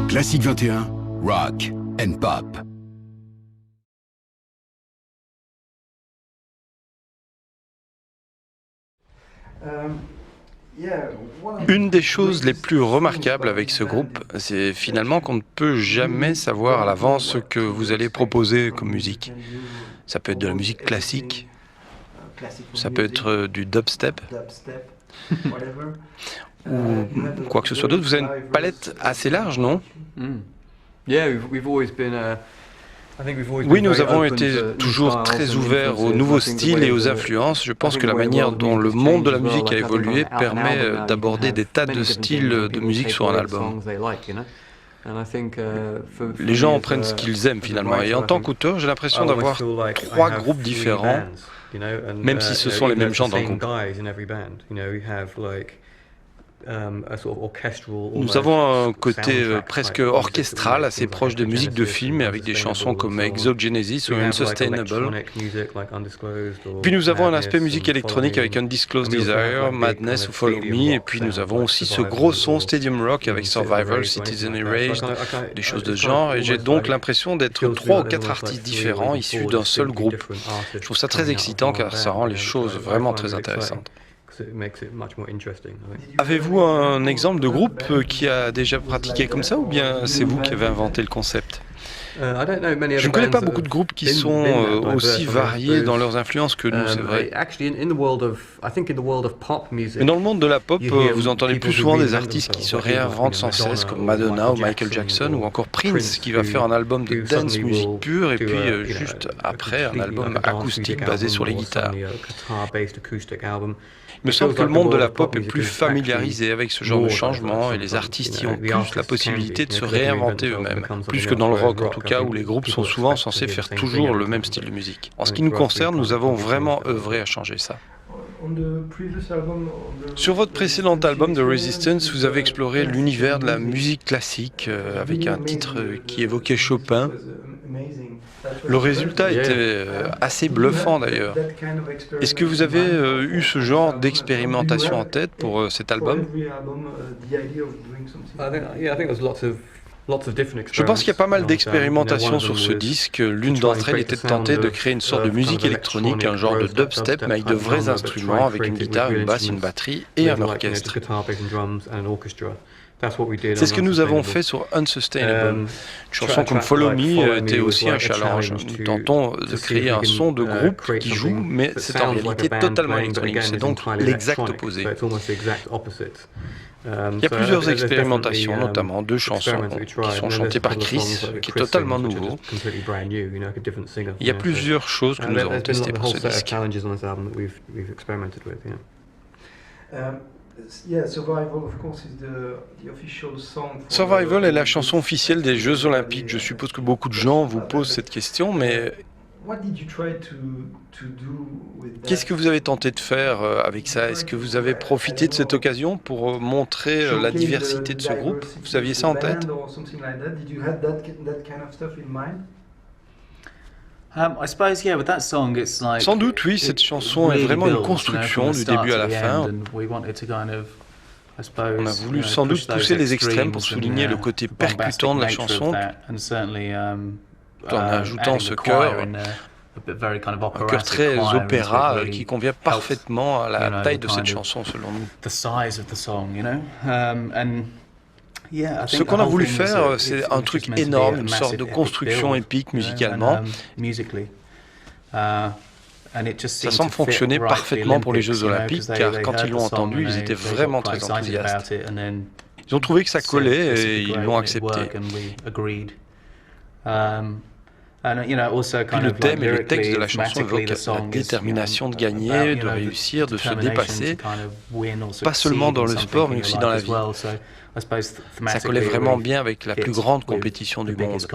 Classique 21, rock and pop. Une des choses les plus remarquables avec ce groupe, c'est finalement qu'on ne peut jamais savoir à l'avance ce que vous allez proposer comme musique. Ça peut être de la musique classique, ça peut être du dubstep ou quoi que ce soit d'autre. Vous avez une palette assez large, non? Oui, nous avons été toujours très ouverts aux nouveaux styles et aux influences. Je pense que la manière dont le monde de la musique a évolué permet d'aborder des tas de styles de musique sur un album. Les gens en prennent ce qu'ils aiment finalement. Et en tant qu'auteur, j'ai l'impression d'avoir trois groupes différents, même si ce sont les mêmes gens dans le groupe. Nous avons un côté presque orchestral, assez proche de musique de film, avec des chansons comme Exogenesis ou Unsustainable. Puis nous avons un aspect musique électronique avec Undisclosed Desire, Madness ou Follow Me. Et puis nous avons aussi ce gros son Stadium Rock avec Survival, Citizen Erased, des choses de ce genre. Et j'ai donc l'impression d'être 3 ou 4 artistes différents issus d'un seul groupe. Je trouve ça très excitant car ça rend les choses vraiment très intéressantes. Avez-vous un exemple de groupe qui a déjà pratiqué comme ça ou bien c'est vous qui avez inventé le concept? Je ne connais pas beaucoup de groupes qui sont aussi variés dans leurs influences que nous, c'est vrai. Mais dans le monde de la pop, vous entendez plus souvent des artistes qui se réinventent sans cesse, comme Madonna ou Michael Jackson, ou encore Prince, qui va faire un album de dance music pure, et puis juste après, un album acoustique basé sur les guitares. Il me semble que le monde de la pop est plus familiarisé avec ce genre de changement, et les artistes y ont plus la possibilité de se réinventer eux-mêmes, plus que dans le rock en tout cas, où les groupes sont souvent censés faire toujours le même style de musique. En ce qui nous concerne, nous avons vraiment œuvré à changer ça. Sur votre précédent album The Resistance, vous avez exploré l'univers de la musique classique avec un titre qui évoquait Chopin. Le résultat était assez bluffant d'ailleurs. Est-ce que vous avez eu ce genre d'expérimentation en tête pour cet album? Je pense qu'il y a pas mal d'expérimentations sur ce disque. L'une d'entre elles était de tenter de créer une sorte de musique électronique, un genre de dubstep, mais avec de vrais instruments, avec une guitare, une basse, une batterie et un orchestre. C'est ce que nous avons fait sur Unsustainable. Une chanson comme Follow Me était aussi un challenge. Nous tentons de créer un son de groupe qui joue, mais c'est en réalité totalement électronique. C'est donc l'exact opposé. Il y a plusieurs expérimentations, notamment 2 chansons qui sont chantées par Chris, qui est totalement nouveau. Il y a plusieurs choses que nous avons testées pour ce disque. Survival est la chanson officielle des Jeux Olympiques. Je suppose que beaucoup de gens vous posent cette question, mais qu'est-ce que vous avez tenté de faire avec ça? Est-ce que vous avez profité de cette occasion pour montrer la diversité de ce groupe? Vous aviez ça en tête? Sans doute, oui, cette chanson est vraiment une construction du début à la fin. On a voulu sans doute pousser les extrêmes pour souligner le côté percutant de la chanson, tout en ajoutant ce chœur, un chœur très opéra qui convient parfaitement à la taille de cette chanson selon nous. Ce qu'on a voulu faire, c'est un truc énorme, une sorte de construction épique musicalement. Ça semble fonctionner parfaitement pour les Jeux Olympiques, car quand ils l'ont entendu, ils étaient vraiment très enthousiastes. Ils ont trouvé que ça collait et ils l'ont accepté. Puis le thème et le texte de la chanson évoquent la détermination de gagner, de réussir, de se dépasser, pas seulement dans le sport, mais aussi dans la vie. Ça collait vraiment bien avec la plus grande compétition du monde. Et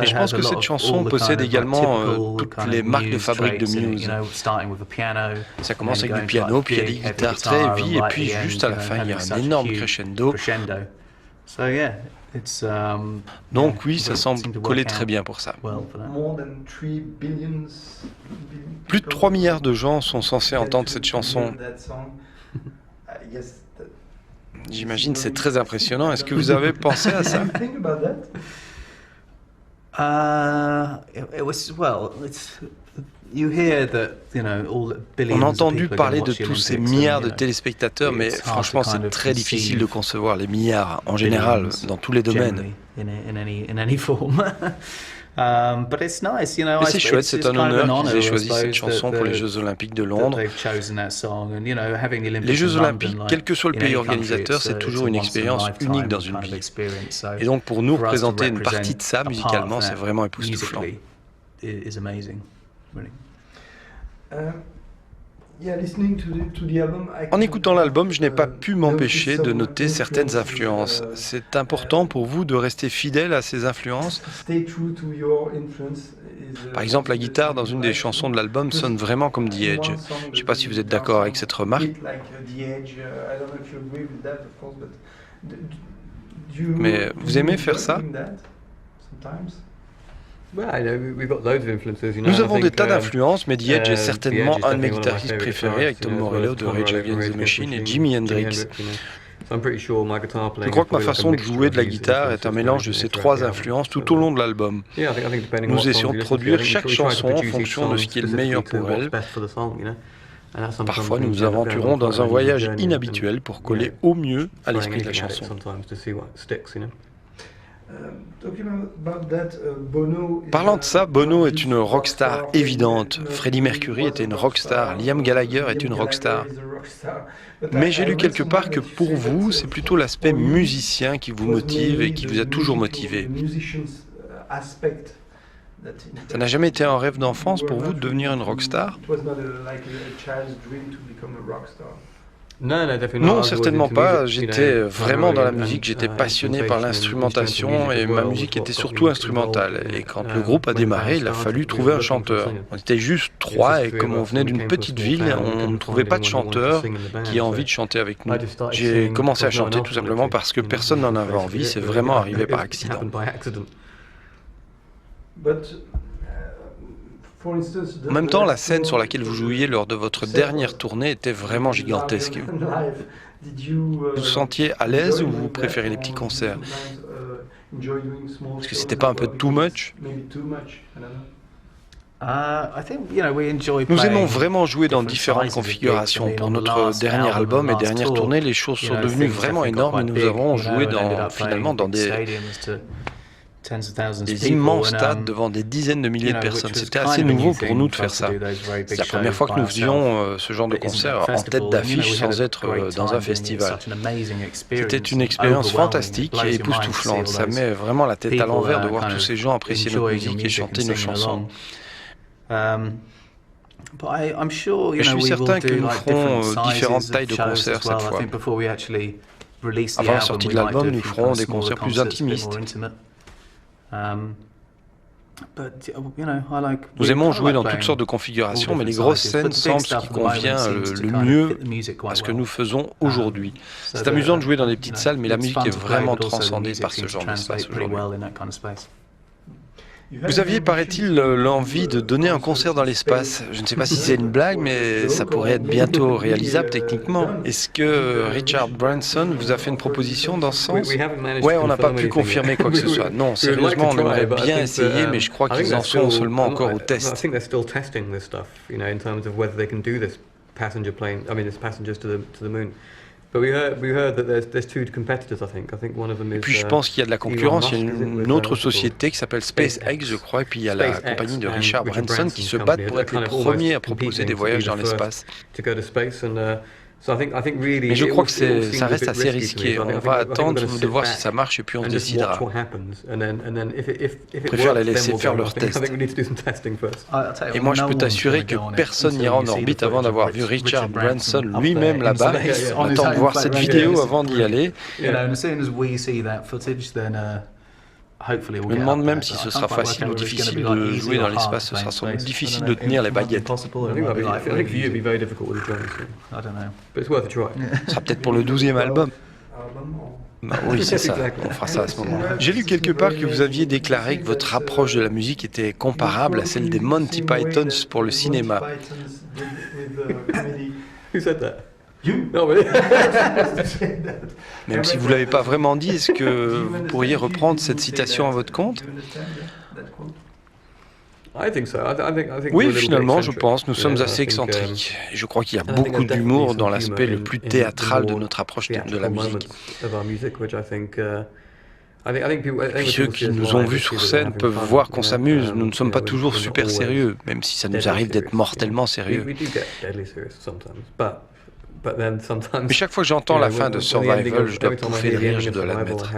je pense que cette chanson possède également toutes les marques de fabrique de Muse. Ça commence avec du piano, puis il y a des guitares très heavy, et puis juste à la fin, il y a un énorme crescendo. Donc oui, ça semble coller très bien pour ça. Plus de 3 milliards de gens sont censés entendre cette chanson. J'imagine c'est très impressionnant. Est-ce que vous avez pensé à ça? On a entendu parler de tous ces milliards de téléspectateurs, mais franchement, c'est très difficile de concevoir les milliards en général, dans tous les domaines. Mais c'est chouette, c'est un honneur qu'ils aient choisi cette chanson pour les Jeux Olympiques de Londres. Les Jeux Olympiques, quel que soit le pays organisateur, c'est toujours une expérience unique dans une vie. Et donc pour nous représenter une partie de ça musicalement, c'est vraiment époustouflant. En écoutant l'album, je n'ai pas pu m'empêcher de noter certaines influences. C'est important pour vous de rester fidèle à ces influences? Par exemple, la guitare dans une des chansons de l'album sonne vraiment comme The Edge. Je ne sais pas si vous êtes d'accord avec cette remarque. Mais vous aimez faire ça? Nous avons des tas d'influences, mais The Edge est certainement un de mes guitaristes préférés, avec Tom Morello de Rage Against the Machine et Jimi Hendrix. Je crois que ma façon de jouer de la guitare est un mélange de ces trois influences tout au long de l'album. Nous essayons de produire chaque chanson en fonction de ce qui est le meilleur pour elle. Parfois, nous nous aventurons dans un voyage inhabituel pour coller au mieux à l'esprit de la chanson. Parlant de ça, Bono est une rockstar évidente. Freddie Mercury était une rockstar. Liam Gallagher est une rockstar. Mais j'ai lu quelque part que pour vous, c'est plutôt l'aspect musicien qui vous motive et qui vous a toujours motivé. Ça n'a jamais été un rêve d'enfance pour vous de devenir une rockstar? Non, certainement pas. J'étais vraiment dans la musique, j'étais passionné par l'instrumentation et ma musique était surtout instrumentale. Et quand le groupe a démarré, il a fallu trouver un chanteur. On était juste trois et comme on venait d'une petite ville, on ne trouvait pas de chanteur qui ait envie de chanter avec nous. J'ai commencé à chanter tout simplement parce que personne n'en avait envie, c'est vraiment arrivé par accident. En même temps, la scène sur laquelle vous jouiez lors de votre dernière tournée était vraiment gigantesque. Vous vous sentiez à l'aise ou vous préférez les petits concerts? Est-ce que c'était pas un peu too much? Nous aimons vraiment jouer dans différentes configurations. Pour notre dernier album et dernière tournée, les choses sont devenues vraiment énormes et nous avons joué finalement dans des immenses stades devant des dizaines de milliers de personnes. C'était assez nouveau pour nous de faire ça. C'est la première fois que nous faisions ce genre de concert en tête d'affiche sans être dans un festival. C'était une expérience fantastique et époustouflante. Ça met vraiment la tête à l'envers de voir tous ces gens apprécier notre musique et chanter nos chansons. Et je suis certain que nous ferons différentes tailles de concerts cette fois. Avant la sortie de l'album, nous ferons des concerts plus intimistes. Nous aimons jouer dans toutes sortes de configurations, mais les grosses scènes semblent ce qui convient le mieux à ce que nous faisons aujourd'hui. C'est amusant de jouer dans des petites salles, mais la musique est vraiment transcendée par ce genre d'espace aujourd'hui. Vous aviez, paraît-il, l'envie de donner un concert dans l'espace. Je ne sais pas si c'est une blague, mais ça pourrait être bientôt réalisable techniquement. Est-ce que Richard Branson vous a fait une proposition dans ce sens? Ouais, on n'a pas pu confirmer quoi que ce soit. Non, sérieusement, on aimerait bien essayer, mais je crois qu'ils en sont seulement encore au test. Et puis je pense qu'il y a de la concurrence. Il y a une autre société qui s'appelle SpaceX, je crois, et puis il y a la compagnie de Richard Branson qui se battent pour être les premiers à proposer des voyages dans l'espace. Mais je crois que ça reste assez risqué. On va attendre de voir si ça marche et puis on décidera. Je préfère les laisser faire leurs tests. Et moi, je peux t'assurer que personne n'ira en orbite avant d'avoir vu Richard Branson lui-même là-bas. On attend de voir cette vidéo avant d'y aller. Je me demande même si ce sera facile ou difficile de jouer dans l'espace. Ce sera sans doute difficile de tenir les baguettes. Ce sera peut-être pour le 12e album. Bah oui, c'est ça, on fera ça à ce moment-là. J'ai lu quelque part que vous aviez déclaré que votre approche de la musique était comparable à celle des Monty Pythons pour le cinéma. Non, mais... Même si vous ne l'avez pas vraiment dit, est-ce que vous pourriez reprendre cette citation à votre compte? Oui, finalement, je pense. Nous sommes assez excentriques. Et je crois qu'il y a beaucoup d'humour dans l'aspect le plus théâtral de notre approche de la musique. Puis ceux qui nous ont vus sur scène peuvent voir qu'on s'amuse. Nous ne sommes pas toujours super sérieux, même si ça nous arrive d'être mortellement sérieux. Mais chaque fois que j'entends la fin de Survival, je dois pouffer de rire, je dois l'admettre.